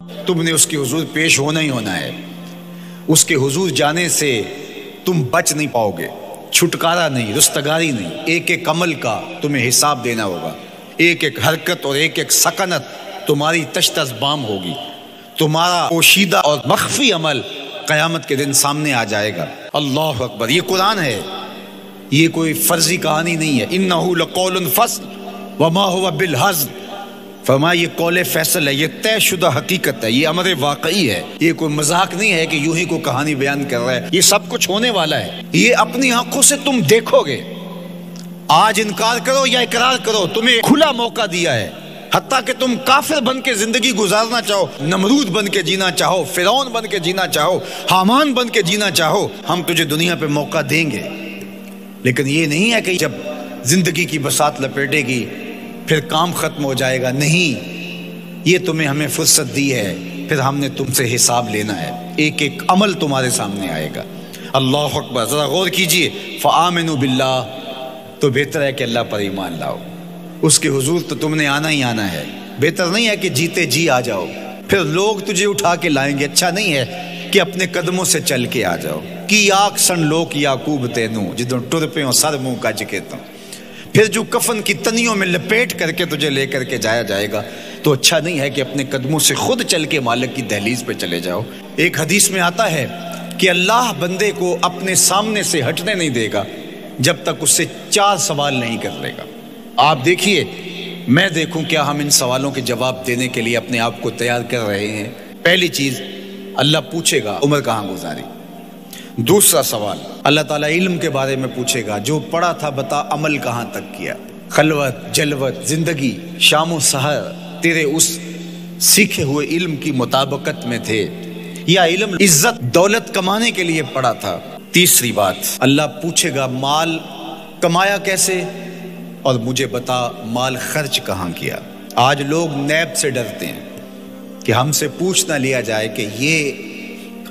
تم نے اس کے حضور پیش ہونا ہی ہونا ہے. اس کے حضور جانے سے تم بچ نہیں پاؤ گے. چھٹکارا نہیں، رستگاری نہیں. ایک ایک عمل کا تمہیں حساب دینا ہوگا. ایک ایک حرکت اور ایک ایک سکنت تمہاری تشت بام ہوگی. تمہارا پوشیدہ اور مخفی عمل قیامت کے دن سامنے آ جائے گا. اللہ اکبر. یہ قرآن ہے، یہ کوئی فرضی کہانی نہیں ہے. انہ لقول فصل وما هو بالہزل. فرمایا یہ قول فیصل ہے، یہ طے شدہ حقیقت ہے، یہ امر واقعی ہے. یہ کوئی مذاق نہیں ہے کہ یوں ہی کوئی کہانی بیان کر رہا ہے. یہ سب کچھ ہونے والا ہے. یہ اپنی آنکھوں سے تم دیکھو گے. آج انکار کرو یا اقرار کرو، تمہیں کھلا موقع دیا ہے. حتیٰ کہ تم کافر بن کے زندگی گزارنا چاہو، نمرود بن کے جینا چاہو، فرعون بن کے جینا چاہو، حامان بن کے جینا چاہو، ہم تجھے دنیا پہ موقع دیں گے. لیکن یہ نہیں ہے کہ جب زندگی کی بساط لپیٹے گی پھر کام ختم ہو جائے گا. نہیں، یہ تمہیں ہمیں فرصت دی ہے، پھر ہم نے تم سے حساب لینا ہے. ایک ایک عمل تمہارے سامنے آئے گا. اللہ اکبر. ذرا غور کیجئے. فآمنوا باللہ، تو بہتر ہے کہ اللہ پر ایمان لاؤ. اس کے حضور تو تم نے آنا ہی آنا ہے. بہتر نہیں ہے کہ جیتے جی آ جاؤ، پھر لوگ تجھے اٹھا کے لائیں گے. اچھا نہیں ہے کہ اپنے قدموں سے چل کے آ جاؤ. کی آگ سن لوک یعقوب تینوں جدوں ٹر پہ سر منہ کج کے تو پھر جو کفن کی تنیوں میں لپیٹ کر کے تجھے لے کر کے جایا جائے گا. تو اچھا نہیں ہے کہ اپنے قدموں سے خود چل کے مالک کی دہلیز پہ چلے جاؤ. ایک حدیث میں آتا ہے کہ اللہ بندے کو اپنے سامنے سے ہٹنے نہیں دے گا جب تک اس سے 4 سوال نہیں کر لے گا. آپ دیکھیے، میں دیکھوں کیا ہم ان سوالوں کے جواب دینے کے لیے اپنے آپ کو تیار کر رہے ہیں. پہلی چیز، اللہ پوچھے گا عمر کہاں گزاری. دوسرا سوال، اللہ تعالیٰ علم کے بارے میں پوچھے گا. جو پڑھا تھا بتا، عمل کہاں تک کیا. خلوت، جلوت، زندگی، شام و سحر تیرے اس سیکھے ہوئے علم کی مطابقت میں تھے یا علم عزت دولت کمانے کے لیے پڑھا تھا. تیسری بات، اللہ پوچھے گا مال کمایا کیسے، اور مجھے بتا مال خرچ کہاں کیا. آج لوگ نیب سے ڈرتے ہیں کہ ہم سے پوچھ نہ لیا جائے کہ یہ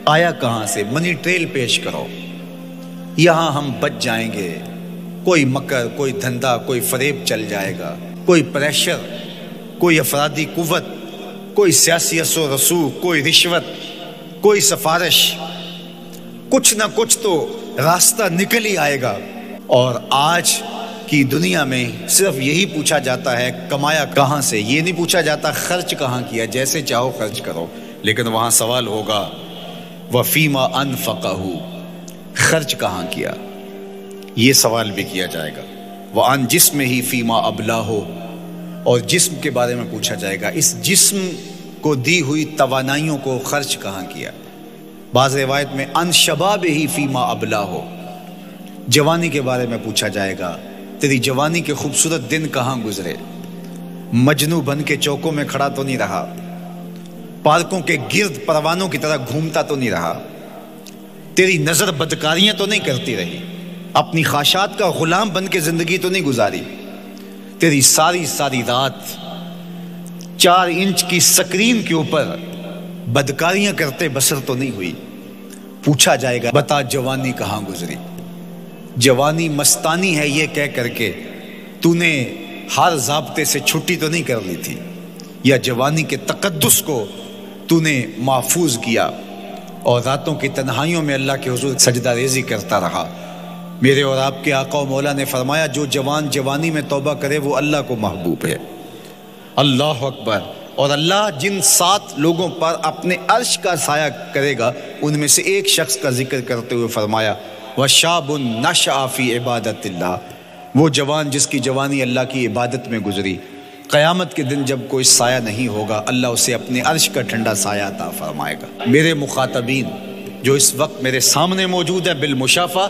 آیا کہاں سے. منی ٹریل پیش کرو، یہاں ہم بچ جائیں گے. کوئی مکر، کوئی دھندا، کوئی فریب چل جائے گا، کوئی پریشر، کوئی افرادی قوت، کوئی سیاسی اثر و رسوخ، کوئی رشوت، کوئی سفارش، کچھ نہ کچھ تو راستہ نکل ہی آئے گا. اور آج کی دنیا میں صرف یہی پوچھا جاتا ہے کمایا کہاں سے. یہ نہیں پوچھا جاتا خرچ کہاں کیا. جیسے چاہو خرچ کرو، لیکن وہاں سوال ہوگا وفیما انفقہ، خرچ کہاں کیا. یہ سوال بھی کیا جائے گا. وعن جسم ہی فیما ابلاہ، اور جسم کے بارے میں پوچھا جائے گا اس جسم کو دی ہوئی توانائیوں کو خرچ کہاں کیا. بعض روایت میں ان شباب ہی فیما ابلاہ، جوانی کے بارے میں پوچھا جائے گا تیری جوانی کے خوبصورت دن کہاں گزرے. مجنو بن کے چوکوں میں کھڑا تو نہیں رہا، پارکوں کے گرد پروانوں کی طرح گھومتا تو نہیں رہا، تیری نظر بدکاریاں تو نہیں کرتی رہی، اپنی خواہشات کا غلام بن کے زندگی تو نہیں گزاری، تیری ساری رات 4 انچ کی سکرین کے اوپر بدکاریاں کرتے بسر تو نہیں ہوئی. پوچھا جائے گا بتا جوانی کہاں گزری. جوانی مستانی ہے یہ کہہ کر کے تو نے ہر ضابطے سے چھٹی تو نہیں کر لی تھی، یا جوانی کے تقدس کو تو نے محفوظ کیا اور راتوں کی تنہائیوں میں اللہ کے حضور سجدہ ریزی کرتا رہا. میرے اور آپ کے آقا و مولا نے فرمایا جو جوان جوانی میں توبہ کرے وہ اللہ کو محبوب ہے. اللہ اکبر. اور اللہ جن 7 لوگوں پر اپنے عرش کا سایہ کرے گا ان میں سے ایک شخص کا ذکر کرتے ہوئے فرمایا وَشَابٌ نَشَأَ فِي عِبَادَةِ اللَّهِ، وہ جوان جس کی جوانی اللہ کی عبادت میں گزری. قیامت کے دن جب کوئی سایہ نہیں ہوگا اللہ اسے اپنے عرش کا ٹھنڈا سایہ عطا فرمائے گا. میرے مخاطبین جو اس وقت میرے سامنے موجود ہیں بالمشافہ،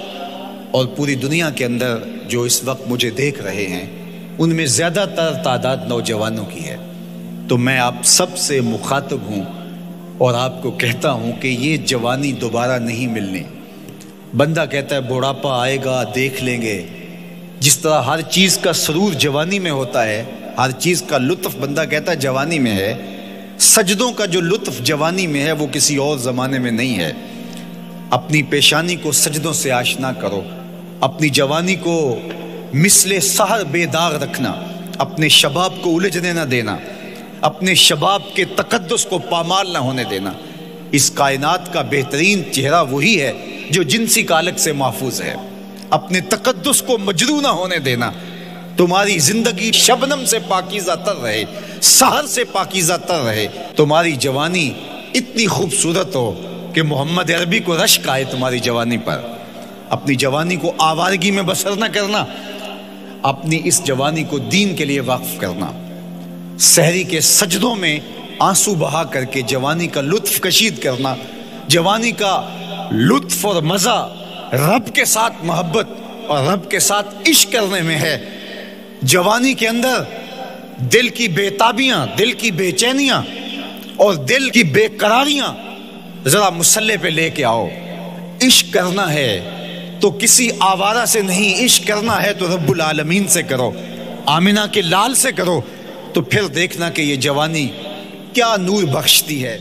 اور پوری دنیا کے اندر جو اس وقت مجھے دیکھ رہے ہیں، ان میں زیادہ تر تعداد نوجوانوں کی ہے. تو میں آپ سب سے مخاطب ہوں اور آپ کو کہتا ہوں کہ یہ جوانی دوبارہ نہیں ملنی. بندہ کہتا ہے بڑھاپا آئے گا دیکھ لیں گے. جس طرح ہر چیز کا سرور جوانی میں ہوتا ہے، ہر چیز کا لطف بندہ کہتا ہے جوانی میں ہے، سجدوں کا جو لطف جوانی میں ہے وہ کسی اور زمانے میں نہیں ہے. اپنی پیشانی کو سجدوں سے آشنا کرو، اپنی جوانی کو مثل سحر بے داغ رکھنا، اپنے شباب کو الجھنے نہ دینا، اپنے شباب کے تقدس کو پامال نہ ہونے دینا۔ اس کائنات کا بہترین چہرہ وہی ہے جو جنسی کالک سے محفوظ ہے۔ اپنے تقدس کو مجروح نہ ہونے دینا۔ تمہاری زندگی شبنم سے پاکیزہ تر رہے، سحر سے پاکیزہ تر رہے۔ تمہاری جوانی اتنی خوبصورت ہو کہ محمد عربی کو رشک آئے تمہاری جوانی پر۔ اپنی جوانی کو آوارگی میں بسر نہ کرنا، اپنی اس جوانی کو دین کے لیے وقف کرنا۔ سحری کے سجدوں میں آنسو بہا کر کے جوانی کا لطف کشید کرنا۔ جوانی کا لطف اور مزہ رب کے ساتھ محبت اور رب کے ساتھ عشق کرنے میں ہے۔ جوانی کے اندر دل کی بے تابیاں، دل کی بے چینیاں اور دل کی بے قراریاں ذرا مسلح پہ لے کے آؤ۔ عشق کرنا ہے تو کسی آوارہ سے نہیں، عشق کرنا ہے تو رب العالمین سے کرو، آمنہ کے لال سے کرو، تو پھر دیکھنا کہ یہ جوانی کیا نور بخشتی ہے۔